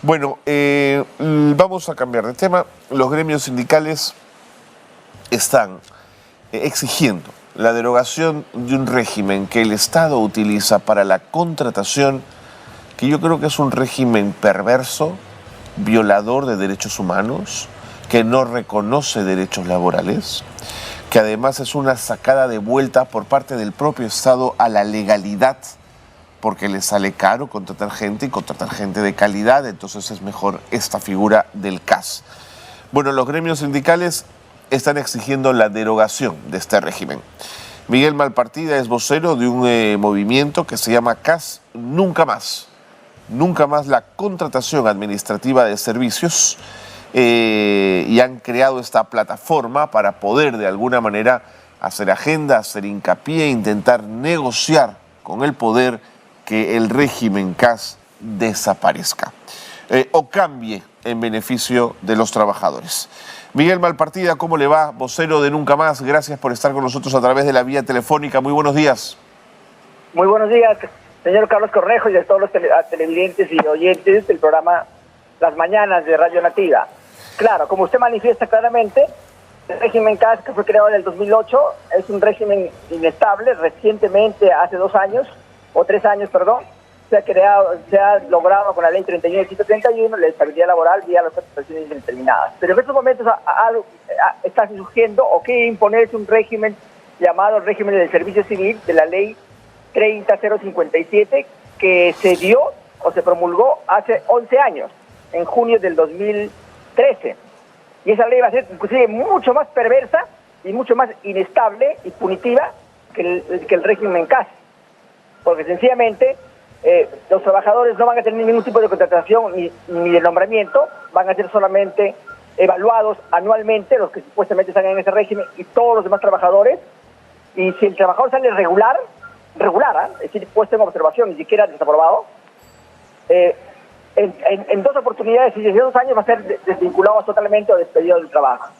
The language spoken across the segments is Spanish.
Bueno, vamos a cambiar de tema. Los gremios sindicales están exigiendo la derogación de un régimen que el Estado utiliza para la contratación, que yo creo que es un régimen perverso, violador de derechos humanos, que no reconoce derechos laborales, que además es una sacada de vuelta por parte del propio Estado a la legalidad, porque le sale caro contratar gente y contratar gente de calidad, entonces es mejor esta figura del CAS. Bueno, los gremios sindicales están exigiendo la derogación de este régimen. Miguel Malpartida es vocero de un movimiento que se llama CAS Nunca Más. Nunca más la contratación administrativa de servicios, y han creado esta plataforma para poder de alguna manera hacer agenda, hacer hincapié, intentar negociar con el poder que el régimen CAS desaparezca o cambie en beneficio de los trabajadores. Miguel Malpartida, ¿cómo le va? Vocero de Nunca Más, gracias por estar con nosotros a través de la vía telefónica. Muy buenos días. Muy buenos días, señor Carlos Correjo, y a todos los televidentes y oyentes del programa Las Mañanas de Radio Nativa. Claro, como usted manifiesta claramente, el régimen CAS, que fue creado en el 2008, es un régimen inestable. Recientemente, hace 2 años, o 3 años, perdón, se ha logrado con la ley 31 y 131 la estabilidad laboral vía las contrataciones indeterminadas. Pero en estos momentos está surgiendo o quiere imponerse un régimen llamado el régimen del servicio civil de la ley 30057, que se dio o se promulgó hace 11 años, en junio del 2013. Y esa ley va a ser inclusive mucho más perversa y mucho más inestable y punitiva que el régimen CAS. Porque sencillamente los trabajadores no van a tener ningún tipo de contratación ni de nombramiento, van a ser solamente evaluados anualmente los que supuestamente están en ese régimen y todos los demás trabajadores. Y si el trabajador sale regular, es decir, puesto en observación, ni siquiera desaprobado, en 2 oportunidades y 2 años va a ser desvinculado totalmente o despedido del trabajo.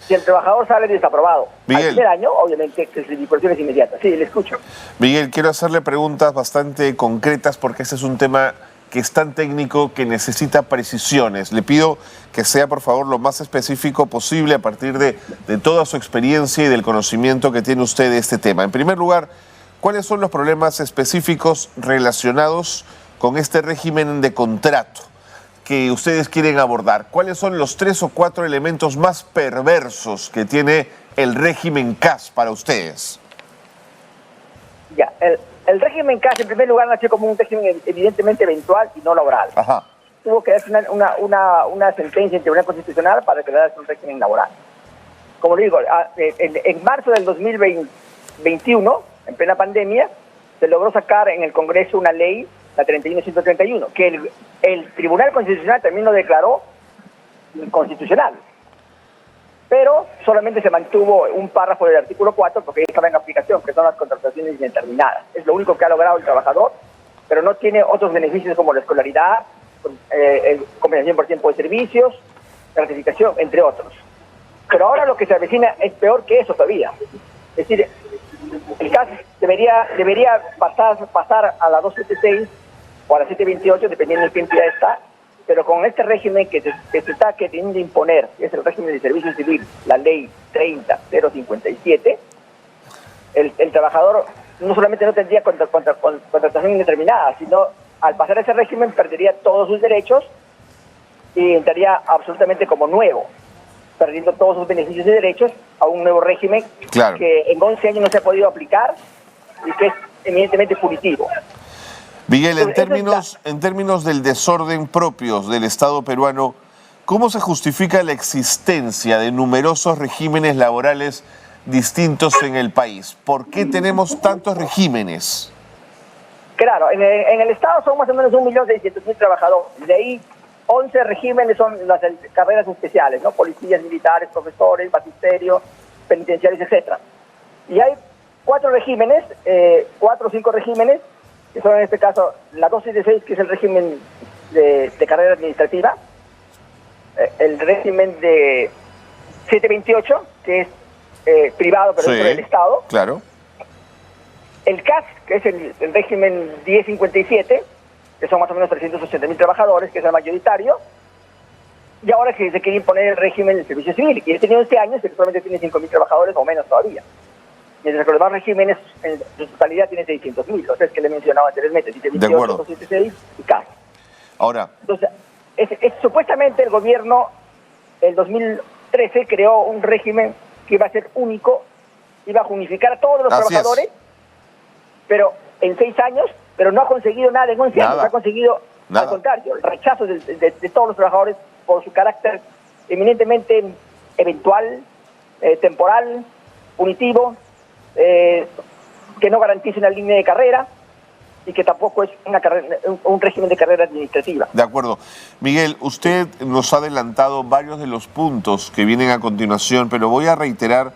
Si el trabajador sale desaprobado Miguel, al primer año, obviamente que su vinculación es inmediata. Sí, le escucho. Miguel, quiero hacerle preguntas bastante concretas porque este es un tema que es tan técnico que necesita precisiones. Le pido que sea, por favor, lo más específico posible a partir de toda su experiencia y del conocimiento que tiene usted de este tema. En primer lugar, ¿cuáles son los problemas específicos relacionados con este régimen de contrato que ustedes quieren abordar? ¿Cuáles son los 3 o 4 elementos más perversos que tiene el régimen CAS para ustedes? Ya, el régimen CAS en primer lugar nació como un régimen evidentemente eventual y no laboral. Ajá. Tuvo que darse una sentencia en Tribunal Constitucional para crearse un régimen laboral. Como le digo, en marzo del 2021, en plena pandemia, se logró sacar en el Congreso una ley, la 31 y 131, que el Tribunal Constitucional también lo declaró inconstitucional. Pero solamente se mantuvo un párrafo del artículo 4 porque estaba en aplicación, que son las contrataciones indeterminadas. Es lo único que ha logrado el trabajador, pero no tiene otros beneficios como la escolaridad, compensación por tiempo de servicios, gratificación, entre otros. Pero ahora lo que se avecina es peor que eso todavía. Es decir, el CAS debería pasar a la 276 o a la 728, dependiendo de qué entidad está, pero con este régimen que se está queriendo imponer, que es el régimen de servicio civil, la ley 30057, el trabajador no solamente no tendría contratación indeterminada, sino al pasar a ese régimen perdería todos sus derechos y entraría absolutamente como nuevo, perdiendo todos sus beneficios y derechos a un nuevo régimen. Claro, que en 11 años no se ha podido aplicar y que es eminentemente punitivo. Miguel, en términos del desorden propios del Estado peruano, ¿cómo se justifica la existencia de numerosos regímenes laborales distintos en el país? ¿Por qué tenemos tantos regímenes? Claro, en el Estado son más o menos 1.600.000 trabajadores. De ahí 11 regímenes son las carreras especiales, ¿no? Policías, militares, profesores, magisterio, penitenciarios, etcétera. Y hay 4 regímenes, 4 o 5 regímenes, que son en este caso la 276, que es el régimen de carrera administrativa, el régimen de 728, que es privado pero dentro del Estado. Claro. El CAS, que es el régimen 1057, que son más o menos 380.000 trabajadores, que es el mayoritario, y ahora que se quiere imponer el régimen del servicio civil, y él tiene 11 años, y solamente tiene 5.000 trabajadores o menos todavía. Mientras que los demás regímenes en su totalidad tiene 600.000, o sea, es que le he mencionado anteriormente, dice 28, 276 y CAS. Ahora. Entonces, supuestamente el gobierno, el 2013, creó un régimen que iba a ser único, iba a unificar a todos los trabajadores, pero en 6 años, pero no ha conseguido nada en 11 años, ha conseguido, al contrario, el rechazo de todos los trabajadores por su carácter eminentemente eventual, temporal, punitivo, que no garantice una línea de carrera y que tampoco es un régimen de carrera administrativa. De acuerdo. Miguel, usted nos ha adelantado varios de los puntos que vienen a continuación, pero voy a reiterar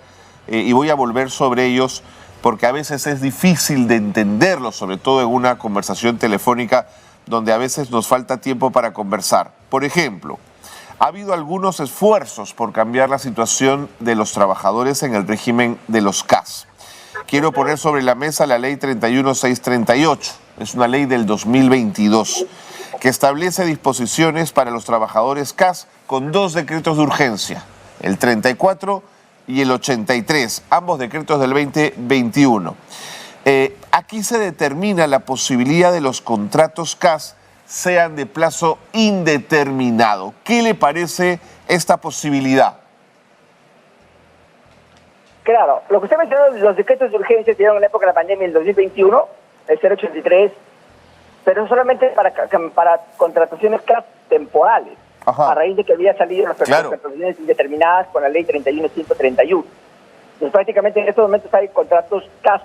y voy a volver sobre ellos porque a veces es difícil de entenderlos, sobre todo en una conversación telefónica donde a veces nos falta tiempo para conversar. Por ejemplo, ha habido algunos esfuerzos por cambiar la situación de los trabajadores en el régimen de los CAS. Quiero poner sobre la mesa la ley 31638, es una ley del 2022, que establece disposiciones para los trabajadores CAS con 2 decretos de urgencia, el 34 y el 83, ambos decretos del 2021. Aquí se determina la posibilidad de los contratos CAS sean de plazo indeterminado. ¿Qué le parece esta posibilidad? Claro, lo que usted mencionó, los decretos de urgencia se dieron en la época de la pandemia del 2021, el 083, pero solamente para contrataciones CAS temporales. Ajá. A raíz de que había salido las contrataciones indeterminadas con la ley 31131. Entonces prácticamente en estos momentos hay contratos CAS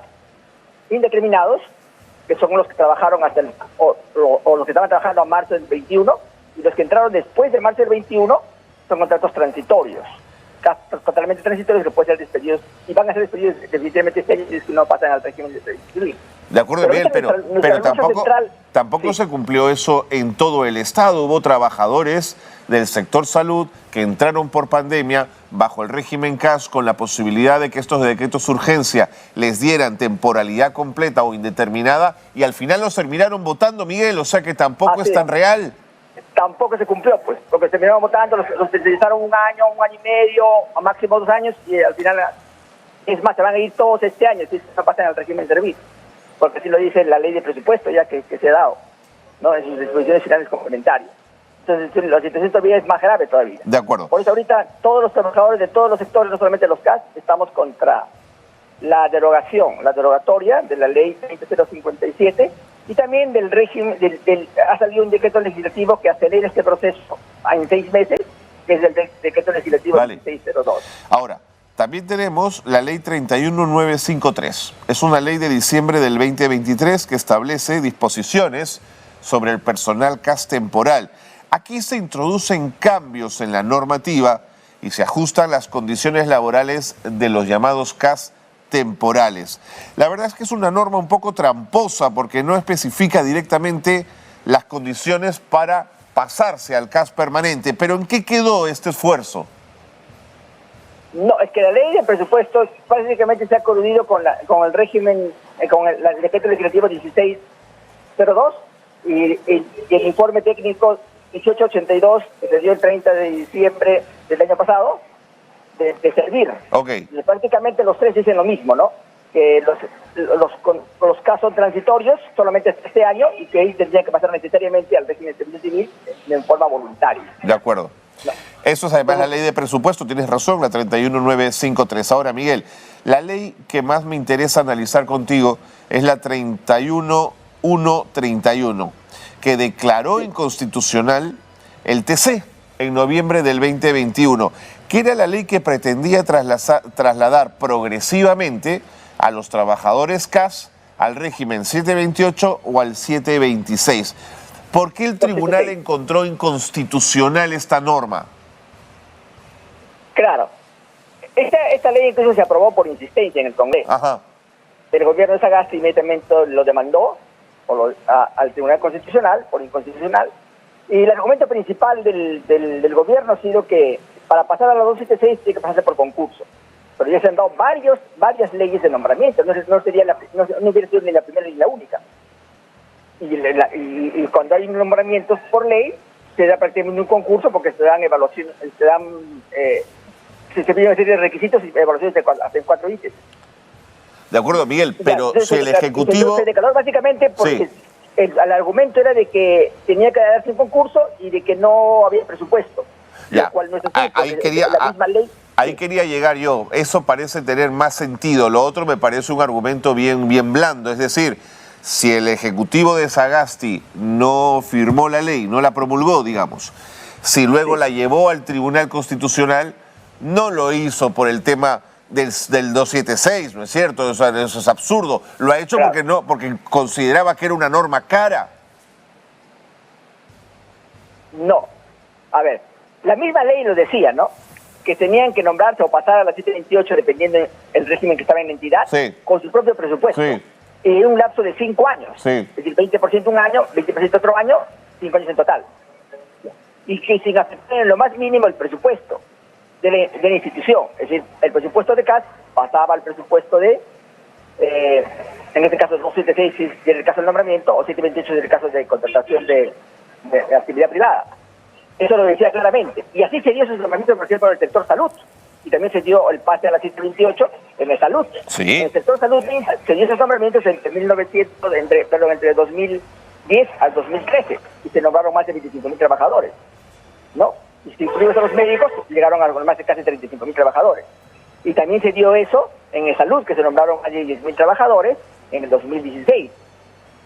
indeterminados, que son los que trabajaron hasta o los que estaban trabajando a marzo del 21, y los que entraron después de marzo del 21 son contratos transitorios, totalmente transitorios, que pueden ser despedidos, y van a ser despedidos definitivamente este año si es que no pasan al régimen de servicio civil. De acuerdo, Miguel, pero tampoco se cumplió eso en todo el Estado. Hubo trabajadores del sector salud que entraron por pandemia bajo el régimen CAS con la posibilidad de que estos decretos de urgencia les dieran temporalidad completa o indeterminada y al final los terminaron votando, Miguel, o sea que tampoco es tan real. Tampoco se cumplió, pues, porque terminaron votando, los utilizaron un año y medio, a máximo 2 años, y al final, es más, se van a ir todos este año, si no pasan al régimen de servicio, porque así lo dice la ley de presupuesto ya que se ha dado, ¿no? En sus disposiciones finales complementarias. Entonces, la situación todavía es más grave todavía. De acuerdo. Por eso ahorita todos los trabajadores de todos los sectores, no solamente los CAS, estamos contra la derogatoria de la ley 30057, y también del régimen, ha salido un decreto legislativo que acelera este proceso en 6 meses, que es el decreto legislativo 1602. Ahora, también tenemos la ley 31953. Es una ley de diciembre del 2023 que establece disposiciones sobre el personal CAS temporal. Aquí se introducen cambios en la normativa y se ajustan las condiciones laborales de los llamados CAS temporales. La verdad es que es una norma un poco tramposa porque no especifica directamente las condiciones para pasarse al CAS permanente. Pero ¿en qué quedó este esfuerzo? No, es que la ley de presupuestos prácticamente se ha coludido con el régimen, con el decreto legislativo 1602 y el informe técnico 1882 que se dio el 30 de diciembre del año pasado, de servir. Okay. Y prácticamente los tres dicen lo mismo, ¿no? Que los casos transitorios solamente este año y que ahí tendrían que pasar necesariamente al régimen de servicio civil en forma voluntaria. De acuerdo. No. Eso es además la ley de presupuesto, tienes razón, la 31953. Ahora, Miguel, la ley que más me interesa analizar contigo es la 31131, que declaró inconstitucional el TC en noviembre del 2021, que era la ley que pretendía trasladar progresivamente a los trabajadores CAS al régimen 728 o al 726. ¿Por qué el tribunal encontró inconstitucional esta norma? Claro. Esta ley incluso se aprobó por insistencia en el Congreso. Ajá. El gobierno de Sagasti inmediatamente lo demandó al Tribunal Constitucional por inconstitucional. Y el argumento principal del gobierno ha sido que para pasar a la 276 tiene que pasarse por concurso. Pero ya se han dado varias leyes de nombramiento, no hubiera sido ni la primera ni la única. y cuando hay nombramientos por ley, se da prácticamente un concurso porque se dan evaluaciones, se piden una serie de requisitos y evaluaciones hasta en 4 ítems. De acuerdo, Miguel, pero Entonces, si el Ejecutivo... Se declaró básicamente porque Sí. el argumento era de que tenía que darse un concurso y de que no había presupuesto. Ya, Lo cual no es así, ahí porque quería, la misma ley... ahí quería llegar yo. Eso parece tener más sentido. Lo otro me parece un argumento bien blando. Es decir, si el Ejecutivo de Sagasti no firmó la ley, no la promulgó, digamos, si luego la llevó al Tribunal Constitucional, no lo hizo por el tema del 276, ¿no es cierto? O sea, eso es absurdo. Lo ha hecho Claro. porque consideraba que era una norma cara. No. A ver, la misma ley lo decía, ¿no? Que tenían que nombrarse o pasar a la 728 dependiendo del régimen que estaba en la entidad, Sí. con su propio presupuesto. Sí. En un lapso de 5 años. Sí. Es decir, 20% un año, 20% otro año, 5 años en total. Y que sin afectar en lo más mínimo el presupuesto de la institución. Es decir, el presupuesto de CAS pasaba al presupuesto de, en este caso 276 si es el caso del nombramiento, o 728 si es el caso de contratación de actividad privada. Eso lo decía claramente. Y así se dio ese nombramiento, por ejemplo, en el sector salud. Y también se dio el pase a la 728 en el salud. Sí. En el sector salud se dio esos nombramientos entre 2010 al 2013. Y se nombraron más de 25.000 trabajadores, ¿no? Y si incluimos a los médicos, llegaron a más de casi 35.000 trabajadores. Y también se dio eso en el salud, que se nombraron más de 10.000 trabajadores en el 2016.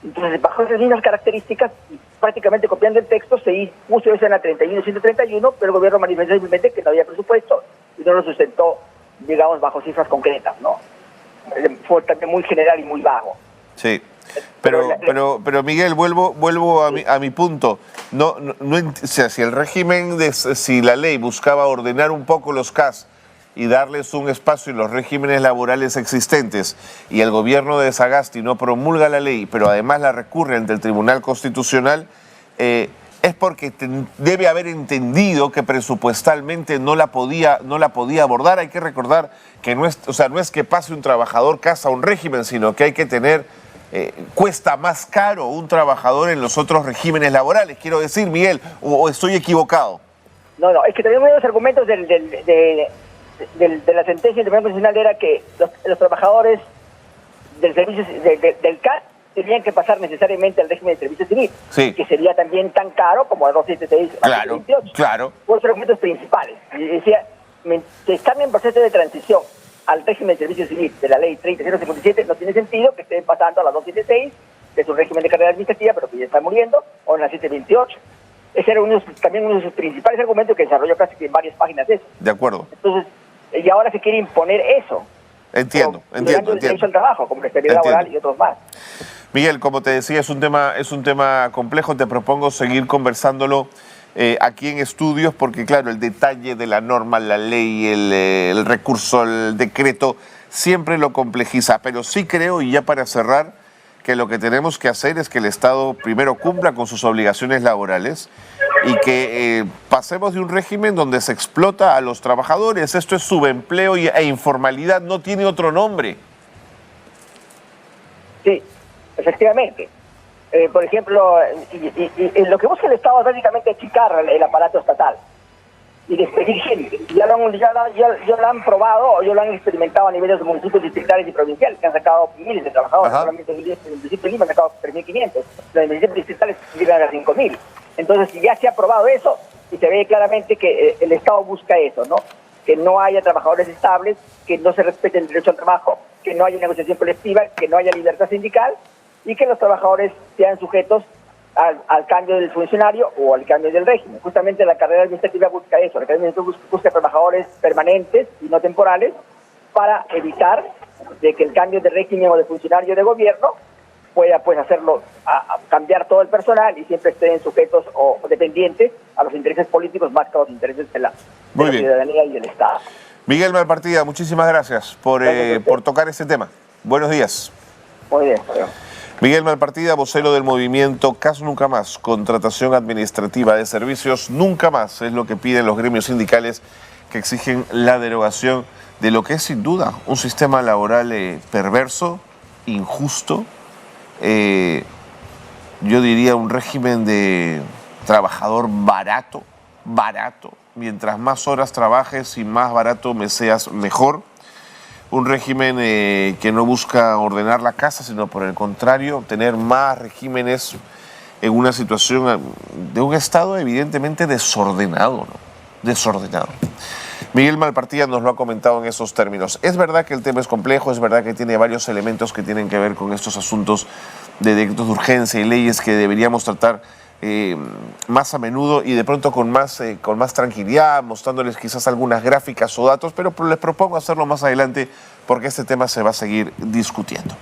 Entonces, bajo esas mismas características, y prácticamente copiando el texto, se puso eso en la 31-131, pero el gobierno manifestó simplemente que no había presupuesto y no lo sustentó, digamos, bajo cifras concretas, ¿no? Fue también muy general y muy vago. Sí. Pero Miguel, vuelvo a mi punto. O sea, si el régimen, si la ley buscaba ordenar un poco los CAS y darles un espacio en los regímenes laborales existentes, y el gobierno de Sagasti no promulga la ley, pero además la recurre ante el Tribunal Constitucional, es porque debe haber entendido que presupuestalmente no la podía abordar. Hay que recordar que no es que pase un trabajador CAS a un régimen, sino que hay que tener... cuesta más caro un trabajador en los otros regímenes laborales. Quiero decir, Miguel, o estoy equivocado. No, es que también uno de los argumentos de la sentencia del Tribunal Constitucional era que los trabajadores del servicio del CAS tenían que pasar necesariamente al régimen de servicio civil, Sí. que sería también tan caro como el 276 Claro, 28. claro. Fue los argumentos principales. Y decía, que están en proceso de transición al régimen de servicio civil de la ley 30.057, no tiene sentido que estén pasando a la 276, que es un régimen de carrera administrativa, pero que ya está muriendo, o en la 728. Ese era también uno de sus principales argumentos que desarrolló casi que en varias páginas de eso. De acuerdo. Entonces, y ahora se quiere imponer eso. Entiendo. El derecho al trabajo, como la estabilidad laboral y otros más. Miguel, como te decía, es un tema complejo. Te propongo seguir conversándolo aquí en estudios, porque claro, el detalle de la norma, la ley, el recurso, el decreto, siempre lo complejiza. Pero sí creo, y ya para cerrar, que lo que tenemos que hacer es que el Estado primero cumpla con sus obligaciones laborales y que pasemos de un régimen donde se explota a los trabajadores. Esto es subempleo e informalidad, no tiene otro nombre. Sí, efectivamente. Por ejemplo, y lo que busca el Estado es básicamente achicar el aparato estatal y despedir gente. Ya lo han probado o ya lo han experimentado a niveles de municipios distritales y provinciales, que han sacado miles de trabajadores. Solamente en el municipio de Lima han sacado 3.500. Los municipios distritales llegan a 5.000. Entonces, ya se ha probado eso y se ve claramente que el Estado busca eso, ¿no? Que no haya trabajadores estables, que no se respete el derecho al trabajo, que no haya negociación colectiva, que no haya libertad sindical y que los trabajadores sean sujetos al cambio del funcionario o al cambio del régimen. Justamente la carrera administrativa busca eso, la carrera administrativa busca trabajadores permanentes y no temporales para evitar de que el cambio de régimen o de funcionario de gobierno pueda pues hacerlo, a cambiar todo el personal y siempre estén sujetos o dependientes a los intereses políticos más que a los intereses de la ciudadanía y del Estado. Miguel Malpartida, muchísimas gracias por tocar este tema. Buenos días. Muy bien. Miguel Malpartida, vocero del movimiento CAS Nunca Más, contratación administrativa de servicios nunca más, es lo que piden los gremios sindicales que exigen la derogación de lo que es sin duda un sistema laboral perverso, injusto, yo diría un régimen de trabajador barato, mientras más horas trabajes y más barato me seas, mejor. Un régimen que no busca ordenar la casa, sino por el contrario, tener más regímenes en una situación de un Estado evidentemente desordenado, ¿no? Desordenado. Miguel Malpartida nos lo ha comentado en esos términos. Es verdad que el tema es complejo, es verdad que tiene varios elementos que tienen que ver con estos asuntos de decretos de urgencia y leyes que deberíamos tratar más a menudo y de pronto con más tranquilidad, mostrándoles quizás algunas gráficas o datos, pero les propongo hacerlo más adelante porque este tema se va a seguir discutiendo.